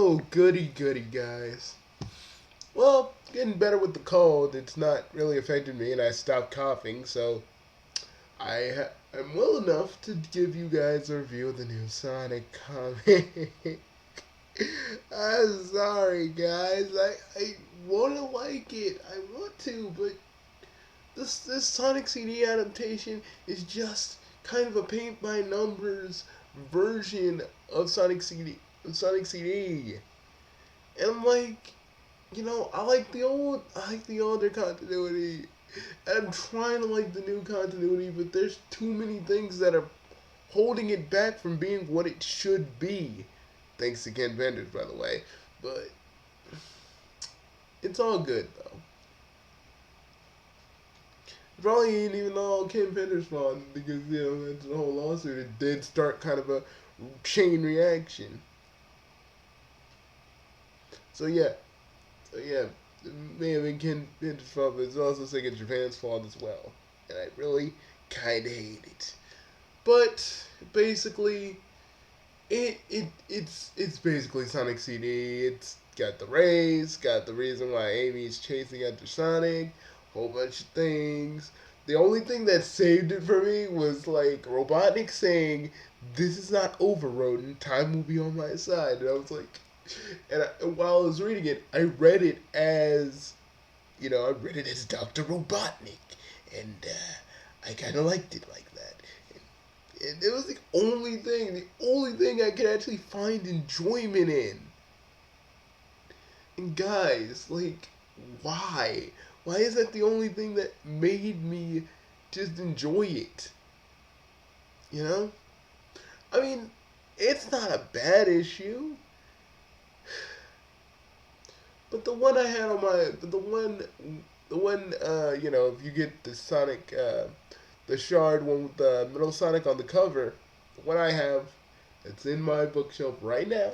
Oh, goody goody, guys. Well, getting better with the cold. It's not really affecting me, and I stopped coughing, so am well enough to give you guys a review of the new Sonic comic. I'm sorry, guys. I want to like it. I want to, but this Sonic CD adaptation is just kind of a paint by numbers version of Sonic CD. And I'm like, I like the older continuity. And I'm trying to like the new continuity, but there's too many things that are holding it back from being what it should be. Thanks to Ken Vendors, by the way. But it's all good though. Probably ain't even all Ken Vendors' fault because that's the whole lawsuit. It did start kind of a chain reaction. So yeah, it may have been Ken Vendors' fault, but it's also Sega Japan's fault as well. And I really kind of hate it. But basically, it's basically Sonic CD. It's got the race, got the reason why Amy's chasing after Sonic, whole bunch of things. The only thing that saved it for me was like Robotnik saying, "This is not over, Rodent. Time will be on my side." And I was like, and while I was reading it, I read it as Dr. Robotnik, and I kind of liked it like that. And it was the only thing I could actually find enjoyment in. And guys, like, why? Why is that the only thing that made me just enjoy it? You know? I mean, it's not a bad issue. But the one I had on my, if you get the Sonic, the Shard one with the Metal Sonic on the cover, the one I have, it's in my bookshelf right now.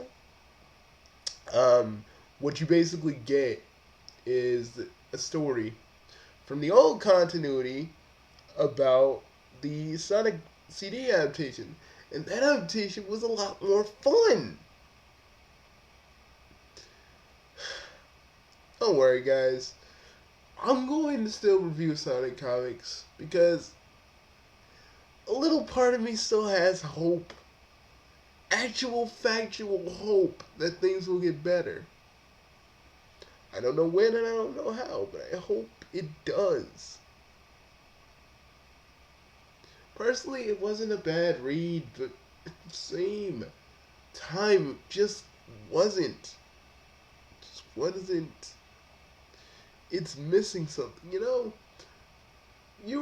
What you basically get is a story from the old continuity about the Sonic CD adaptation, and that adaptation was a lot more fun. Don't worry, guys. I'm going to still review Sonic comics because a little part of me still has hope. Actual, factual hope that things will get better. I don't know when and I don't know how, but I hope it does. Personally, it wasn't a bad read, but same time just wasn't. Just wasn't. It's missing something, You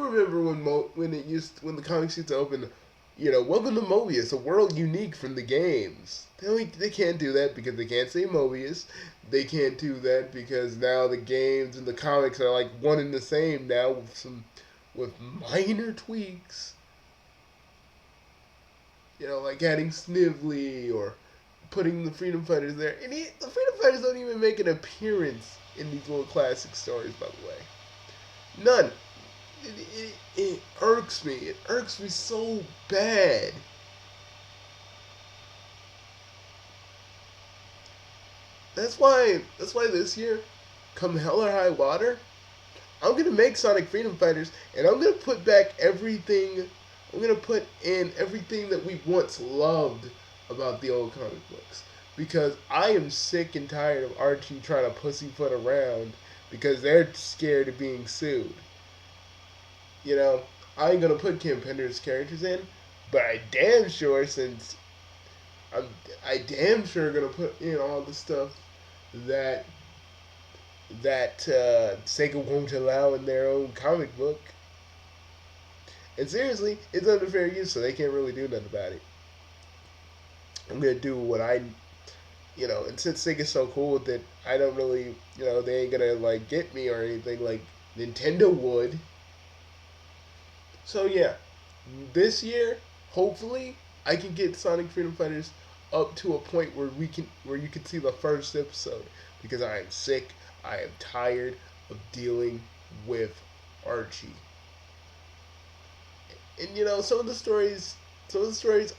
remember when the comics used to open, welcome to Mobius, a world unique from the games. They can't do that because they can't say Mobius. They can't do that because now the games and the comics are like one and the same now with minor tweaks. Like adding Snively or putting the Freedom Fighters there. And the Freedom Fighters don't even make an appearance in these little classic stories, by the way. None. It irks me. It irks me so bad. That's why this year, come hell or high water, I'm gonna make Sonic Freedom Fighters, and I'm gonna put back everything. I'm gonna put in everything that we once loved about the old comic books, because I am sick and tired of Archie trying to pussyfoot around because they're scared of being sued. I ain't gonna put Kim Pender's characters in, but I damn sure gonna put in all the stuff that Sega won't allow in their own comic book. And seriously, it's under fair use, so they can't really do nothing about it. I'm gonna do what and since Sega's so cool with it, I don't really, they ain't gonna like get me or anything like Nintendo would. So yeah, this year, hopefully, I can get Sonic Freedom Fighters up to a point where you can see the first episode, because I am sick. I am tired of dealing with Archie. And some of the stories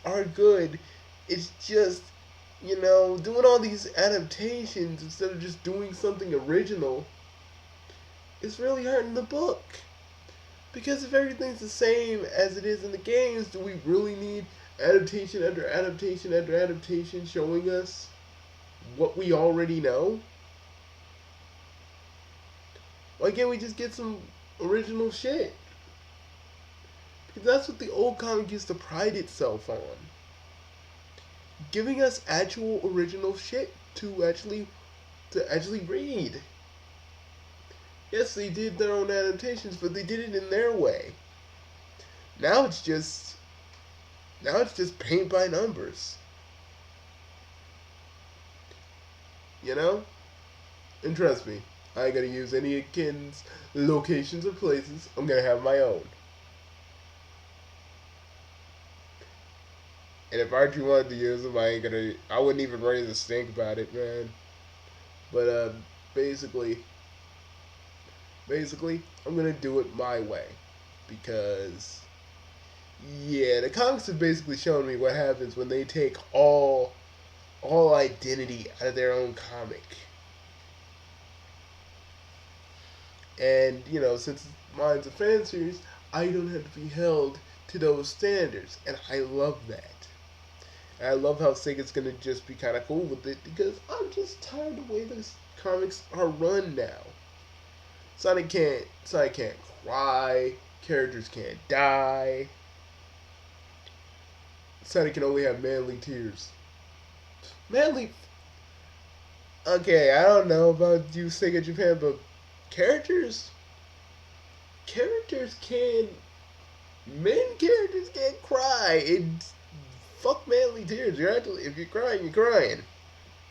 are good. It's just doing all these adaptations instead of just doing something original is really hurting the book. Because if everything's the same as it is in the games, do we really need adaptation after adaptation after adaptation showing us what we already know? Why can't we just get some original shit? Because that's what the old comic used to pride itself on. Giving us actual original shit to actually read. Yes, they did their own adaptations, but they did it in their way. Now it's just paint by numbers. You know? And trust me, I ain't gonna use any of Ken's locations or places. I'm gonna have my own. And if Archie wanted to use them, I wouldn't even raise a stink about it, man. But basically, I'm gonna do it my way because yeah, the comics have basically shown me what happens when they take all identity out of their own comic. And since mine's a fan series, I don't have to be held to those standards, and I love that. And I love how Sega's gonna just be kind of cool with it because I'm just tired of the way those comics are run now. Sonic can't cry. Characters can't die. Sonic can only have manly tears. Manly. Okay, I don't know about you, Sega Japan, but characters, characters can, men characters can't cry. It's fuck manly tears. If you're crying, you're crying.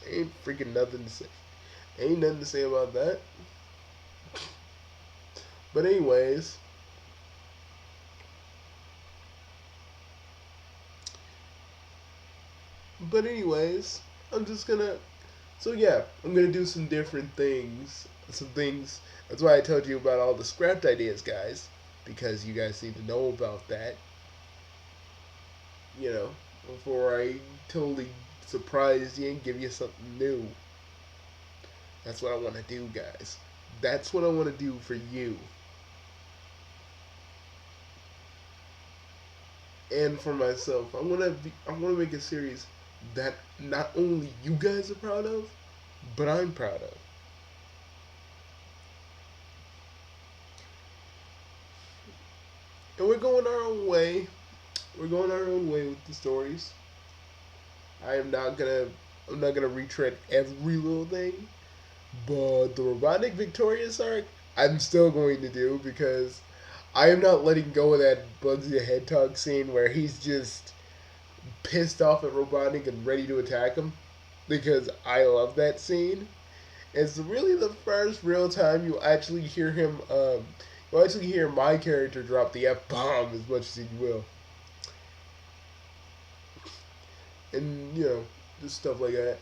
Ain't freaking nothing to say. Ain't nothing to say about that. But anyways, I'm just gonna. So yeah, I'm gonna do some different things. Some things. That's why I told you about all the scrapped ideas, guys, because you guys need to know about that. Before I totally surprise you and give you something new. That's what I want to do, guys. That's what I want to do for you. And for myself. I want to make a series that not only you guys are proud of, but I'm proud of. And we're going our own way. We're going our own way with the stories. I'm not gonna retread every little thing, but the robotic Victorious arc I'm still going to do because I am not letting go of that Bugsy the Hedgehog scene where he's just pissed off at Robotnik and ready to attack him because I love that scene. It's really the first real time you actually hear him. You actually hear my character drop the F bomb as much as he will, and just stuff like that.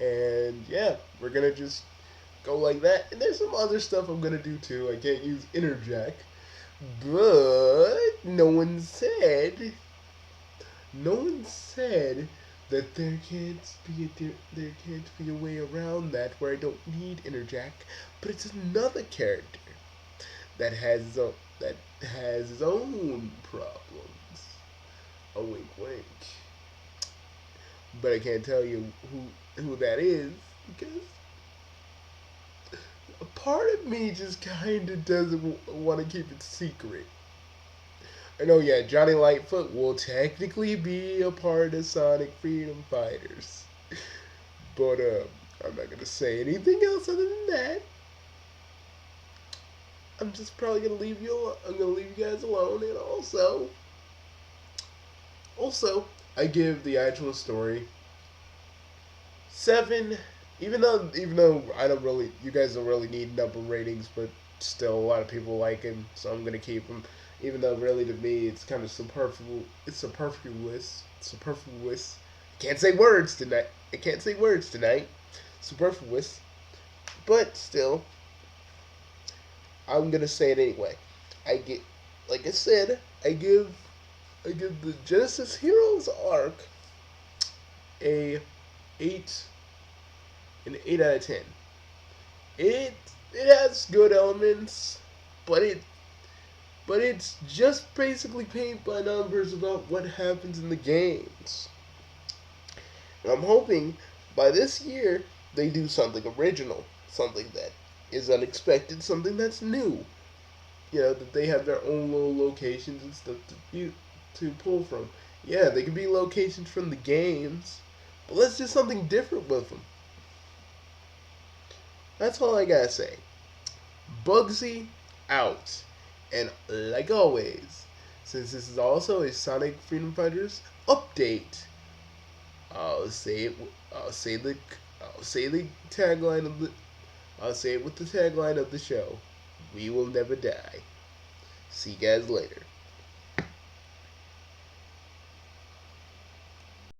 And yeah, we're gonna just go like that. And there's some other stuff I'm gonna do too. I can't use interjack, but no one said that there can't be a way around that where I don't need interjack. But it's another character that has his own problems. A wink, wink. But I can't tell you who that is because a part of me just kind of doesn't want to keep it secret. I know, yeah, Johnny Lightfoot will technically be a part of Sonic Freedom Fighters, but I'm not gonna say anything else other than that. I'm just probably gonna leave you. I'm gonna leave you guys alone, and also, I give the actual story 7. Even though I don't really, you guys don't really need number ratings, but still a lot of people like him, so I'm gonna keep him. Even though really to me it's kind of superfluous. It's superfluous. Superfluous. I can't say words tonight. Superfluous. But still, I'm gonna say it anyway. Like I said, I give the Genesis Heroes arc a 8, an 8 out of 10. It has good elements, but it's just basically paint by numbers about what happens in the games. And I'm hoping by this year they do something original, something that is unexpected, something that's new. You know, that they have their own little locations and stuff to pull from. Yeah, they can be locations from the games, but let's do something different with them. That's all I gotta say. Bugsy out. And like always, since this is also a Sonic Freedom Fighters update, I'll say it. I'll say the. I'll say the tagline of the. I'll say it with the tagline of the show. We will never die. See you guys later.